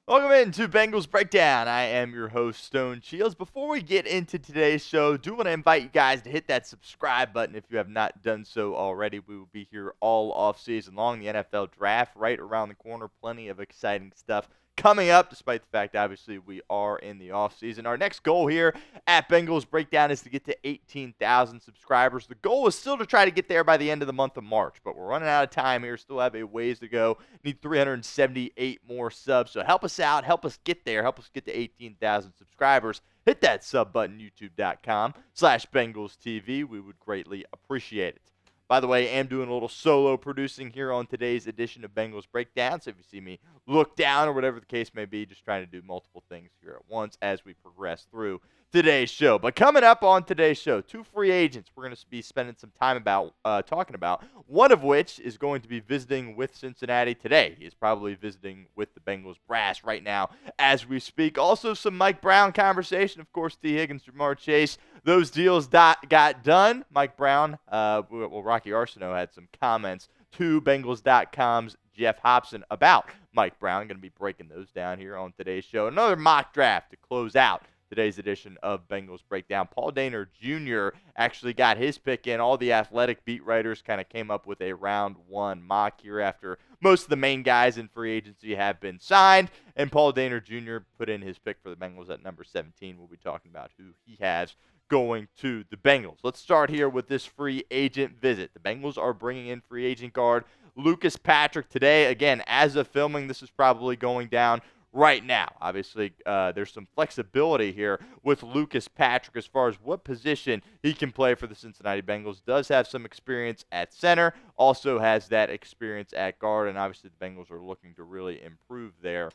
Welcome into Bengals Breakdown. I am your host, Stone Shields. Before we get into today's show, I do want to invite you guys to hit that subscribe button if you have not done so already. We will be here all off-season long. The NFL Draft right around the corner. Plenty of exciting stuff coming up, despite the fact, obviously, we are in the offseason. Our next goal here at Bengals Breakdown is to get to 18,000 subscribers. The goal is still to try to get there by the end of the month of March, but we're running out of time here. Still have a ways to go. Need 378 more subs, so help us out. Help us get there. Help us get to 18,000 subscribers. Hit that sub button, youtube.com/BengalsTV. We would greatly appreciate it. By the way, I am doing a little solo producing here on today's edition of Bengals Breakdown. So if you see me look down or whatever the case may be, just trying to do multiple things here at once as we progress through today's show. But coming up on today's show, two free agents we're going to be spending some time talking about, one of which is going to be visiting with Cincinnati today. He is probably visiting with the Bengals brass right now as we speak. Also some Mike Brown conversation. Of course, T. Higgins, Jamar Chase. Those deals got done. Mike Brown, Rocky Arceneaux had some comments to Bengals.com's Jeff Hobson about Mike Brown. Going to be breaking those down here on today's show. Another mock draft to close out today's edition of Bengals Breakdown. Paul Dehner Jr. actually got his pick in. All the athletic beat writers kind of came up with a round one mock here after most of the main guys in free agency have been signed. And Paul Dehner Jr. put in his pick for the Bengals at number 17. We'll be talking about who he has going to the Bengals. Let's start here with this free agent visit. The Bengals are bringing in free agent guard Lucas Patrick today. Again, as of filming, this is probably going down right now. Obviously, there's some flexibility here with Lucas Patrick as far as what position he can play for the Cincinnati Bengals. Does have some experience at center, also has that experience at guard, and obviously the Bengals are looking to really improve there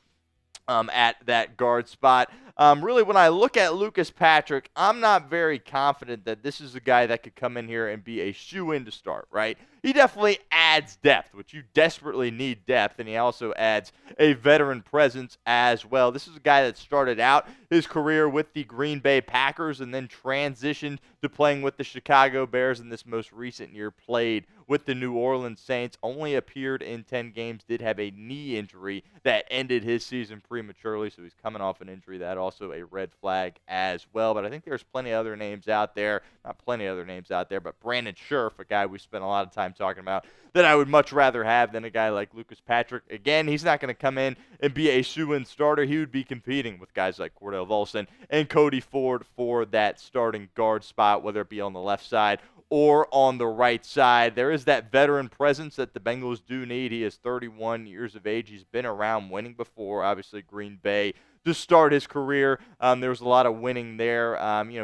at that guard spot. Really, when I look at Lucas Patrick, I'm not very confident that this is a guy that could come in here and be a shoe-in to start, right? He definitely adds depth, which you desperately need depth, and he also adds a veteran presence as well. This is a guy that started out his career with the Green Bay Packers and then transitioned to playing with the Chicago Bears, and this most recent year played with the New Orleans Saints. Only appeared in 10 games, did have a knee injury that ended his season prematurely, so he's coming off an injury. That also a red flag as well. But I think there's plenty of other names out there, not plenty of other names out there, but Brandon Scherf, a guy we spent a lot of time talking about, that I would much rather have than a guy like Lucas Patrick. Again, he's not going to come in and be a shoe-in starter. He would be competing with guys like Cordell Volson and Cody Ford for that starting guard spot, whether it be on the left side or on the right side. There is that veteran presence that the Bengals do need. He is 31 years of age. He's been around winning before, obviously Green Bay, to start his career. There was a lot of winning there.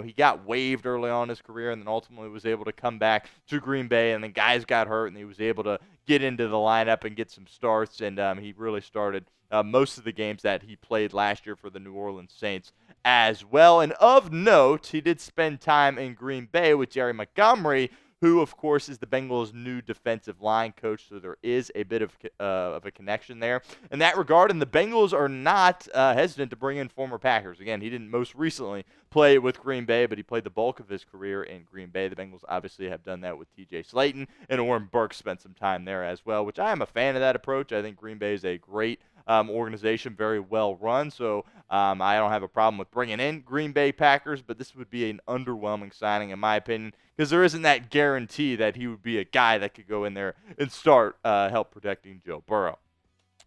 He got waived early on in his career and then ultimately was able to come back to Green Bay, and then guys got hurt and he was able to get into the lineup and get some starts, and he really started most of the games that he played last year for the New Orleans Saints as well. And of note, he did spend time in Green Bay with Jerry Montgomery, who, of course, is the Bengals' new defensive line coach, so there is a bit of a connection there in that regard. And the Bengals are not hesitant to bring in former Packers. Again, he didn't most recently play with Green Bay, but he played the bulk of his career in Green Bay. The Bengals obviously have done that with T.J. Slayton, and Oren Burks spent some time there as well, which I am a fan of that approach. I think Green Bay is a great organization, very well run, so I don't have a problem with bringing in Green Bay Packers, but this would be an underwhelming signing in my opinion, because there isn't that guarantee that he would be a guy that could go in there and start help protecting Joe Burrow.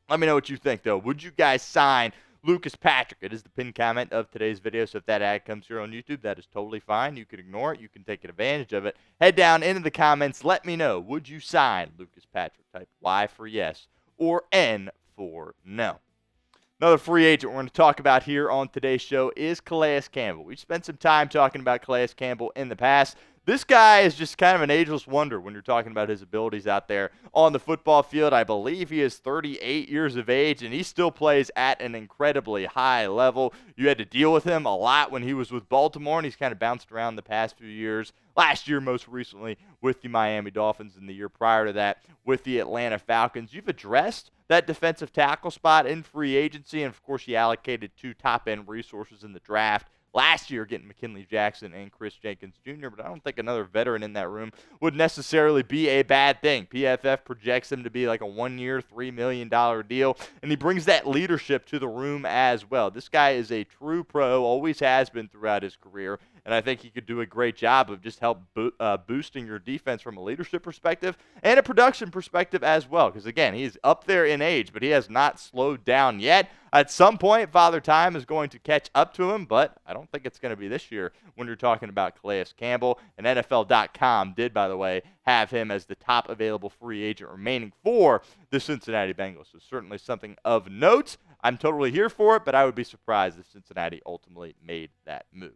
Let me know what you think, though. Would you guys sign Lucas Patrick? It is the pinned comment of today's video, so if that ad comes here on YouTube, that is totally fine. You can ignore it. You can take advantage of it. Head down into the comments. Let me know. Would you sign Lucas Patrick? Type Y for yes or N for no. Another free agent we're going to talk about here on today's show is Calais Campbell. We've spent some time talking about Calais Campbell in the past. This guy is just kind of an ageless wonder when you're talking about his abilities out there on the football field. I believe he is 38 years of age, and he still plays at an incredibly high level. You had to deal with him a lot when he was with Baltimore, and he's kind of bounced around the past few years. Last year, most recently, with the Miami Dolphins, and the year prior to that with the Atlanta Falcons. You've addressed that defensive tackle spot in free agency, and of course, you allocated 2 top-end resources in the draft last year getting McKinley Jackson and Chris Jenkins Jr., but I don't think another veteran in that room would necessarily be a bad thing. PFF projects him to be like a 1-year, $3 million deal, and he brings that leadership to the room as well. This guy is a true pro, always has been throughout his career, and I think he could do a great job of just boosting your defense from a leadership perspective and a production perspective as well. Because, again, he's up there in age, but he has not slowed down yet. At some point, Father Time is going to catch up to him, but I don't think it's going to be this year when you're talking about Calais Campbell. And NFL.com did, by the way, have him as the top available free agent remaining for the Cincinnati Bengals. So certainly something of note. I'm totally here for it, but I would be surprised if Cincinnati ultimately made that move.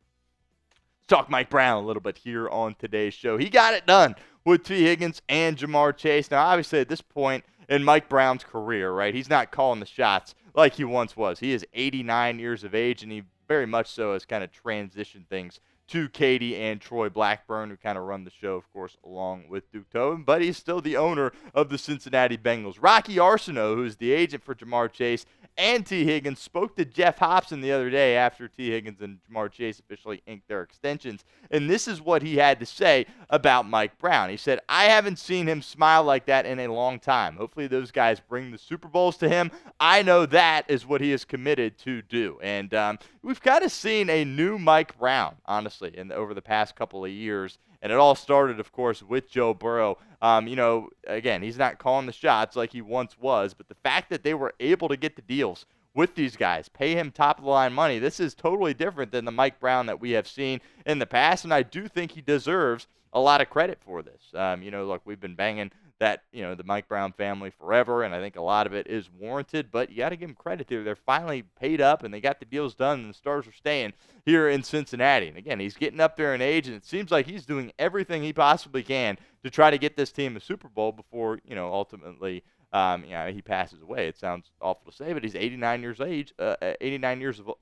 Let's talk Mike Brown a little bit here on today's show. He got it done with T. Higgins and Jamar Chase. Now, obviously, at this point in Mike Brown's career, right, he's not calling the shots like he once was. He is 89 years of age, and he very much so has kind of transitioned things to Katie and Troy Blackburn, who kind of run the show, of course, along with Duke Tobin, but he's still the owner of the Cincinnati Bengals. Rocky Arceneaux, who's the agent for Jamar Chase and T. Higgins, spoke to Jeff Hobson the other day after T. Higgins and Jamar Chase officially inked their extensions, and this is what he had to say about Mike Brown. He said, "I haven't seen him smile like that in a long time. Hopefully those guys bring the Super Bowls to him. I know that is what he is committed to do." And we've kind of seen a new Mike Brown, honestly, over the past couple of years. And it all started, of course, with Joe Burrow. Again, he's not calling the shots like he once was, but the fact that they were able to get the deals with these guys, pay him top-of-the-line money, this is totally different than the Mike Brown that we have seen in the past, and I do think he deserves a lot of credit for this. Look, we've been banging that, the Mike Brown family forever, and I think a lot of it is warranted, but you got to give them credit there. They're finally paid up, and they got the deals done, and the stars are staying here in Cincinnati. And again, he's getting up there in age, and it seems like he's doing everything he possibly can to try to get this team a Super Bowl before, ultimately, he passes away. It sounds awful to say, but he's 89 years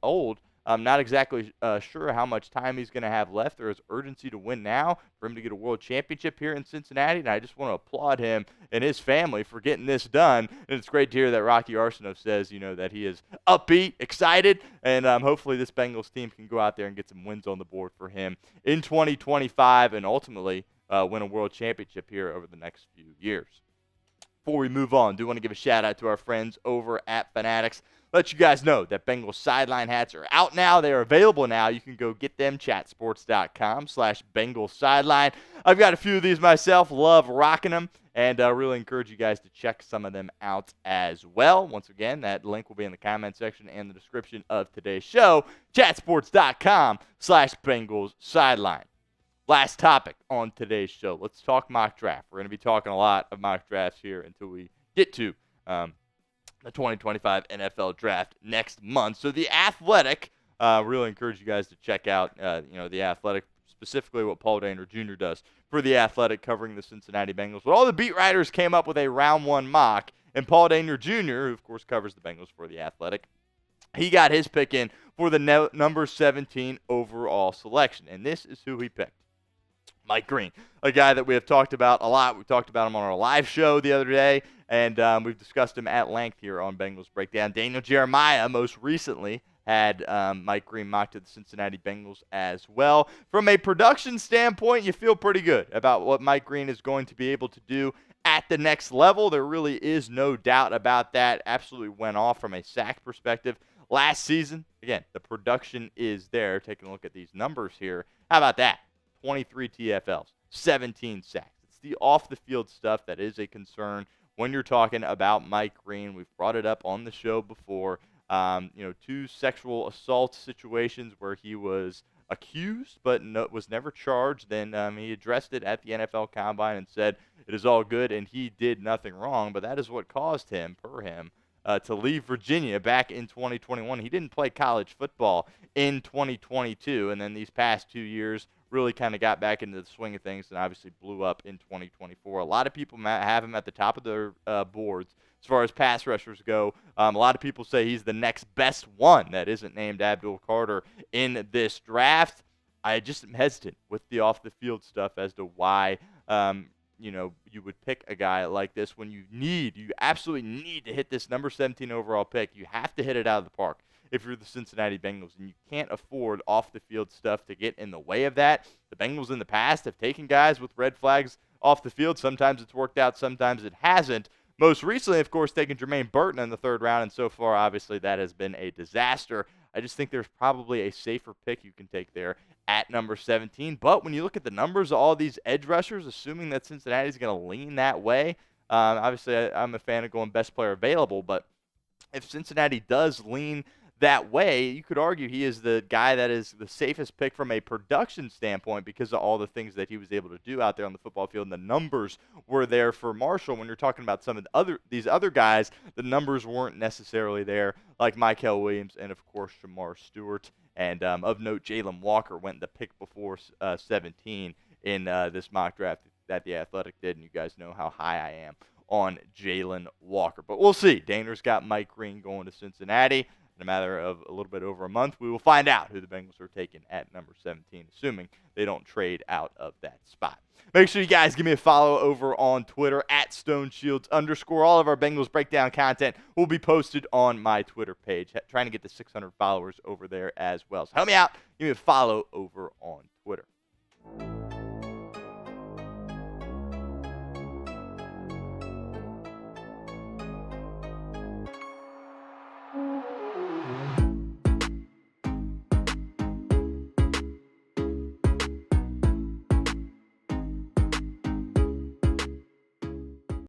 old. I'm not exactly sure how much time he's going to have left. There is urgency to win now for him to get a world championship here in Cincinnati, and I just want to applaud him and his family for getting this done. And it's great to hear that Rocky Arceneaux says, that he is upbeat, excited, and hopefully this Bengals team can go out there and get some wins on the board for him in 2025 and ultimately win a world championship here over the next few years. Before we move on, I do want to give a shout-out to our friends over at Fanatics. Let you guys know that Bengals Sideline hats are out now. They are available now. You can go get them, chatsports.com/Bengals Sideline. I've got a few of these myself. Love rocking them, and I really encourage you guys to check some of them out as well. Once again, that link will be in the comment section and the description of today's show, chatsports.com/Bengals Sideline. Last topic on today's show. Let's talk mock draft. We're going to be talking a lot of mock drafts here until we get to the 2025 NFL Draft next month. So The Athletic, really encourage you guys to check out, The Athletic, specifically what Paul Dehner Jr. does for The Athletic covering the Cincinnati Bengals. But all the beat writers came up with a round one mock, and Paul Dehner Jr., who of course covers the Bengals for The Athletic, he got his pick in for the number 17 overall selection, and this is who he picked. Mike Green, a guy that we have talked about a lot. We talked about him on our live show the other day, and we've discussed him at length here on Bengals Breakdown. Daniel Jeremiah most recently had Mike Green mocked to the Cincinnati Bengals as well. From a production standpoint, you feel pretty good about what Mike Green is going to be able to do at the next level. There really is no doubt about that. Absolutely went off from a sack perspective last season. Again, the production is there. Taking a look at these numbers here. How about that? 23 TFLs, 17 sacks. It's the off-the-field stuff that is a concern when you're talking about Mike Green. We've brought it up on the show before. 2 sexual assault situations where he was accused but was never charged. Then he addressed it at the NFL Combine and said it is all good and he did nothing wrong. But that is what caused him, per him, to leave Virginia back in 2021. He didn't play college football in 2022, and then these past 2 years really kind of got back into the swing of things and obviously blew up in 2024. A lot of people have him at the top of their boards as far as pass rushers go. A lot of people say he's the next best one that isn't named Abdul Carter in this draft. I just am hesitant with the off-the-field stuff as to why you would pick a guy like this when you absolutely need to hit this number 17 overall pick. You have to hit it out of the park. if you're the Cincinnati Bengals, and you can't afford off-the-field stuff to get in the way of that. The Bengals in the past have taken guys with red flags off the field. Sometimes it's worked out, sometimes it hasn't. Most recently, of course, taking Jermaine Burton in the 3rd round, and so far, obviously, that has been a disaster. I just think there's probably a safer pick you can take there at number 17. But when you look at the numbers of all these edge rushers, assuming that Cincinnati's going to lean that way, obviously, I'm a fan of going best player available, but if Cincinnati does lean that way, you could argue he is the guy that is the safest pick from a production standpoint because of all the things that he was able to do out there on the football field, and the numbers were there for Marshall. When you're talking about some of these other guys, the numbers weren't necessarily there, like Mykel Williams and, of course, Shamar Stewart. And of note, Jalen Walker went the pick before 17 in this mock draft that The Athletic did, and you guys know how high I am on Jalen Walker. But we'll see. Dehner's got Mike Green going to Cincinnati. In a matter of a little bit over a month, we will find out who the Bengals are taking at number 17, assuming they don't trade out of that spot. Make sure you guys give me a follow over on Twitter at StoneShields_. All of our Bengals Breakdown content will be posted on my Twitter page. Trying to get to 600 followers over there as well. So help me out. Give me a follow over on Twitter.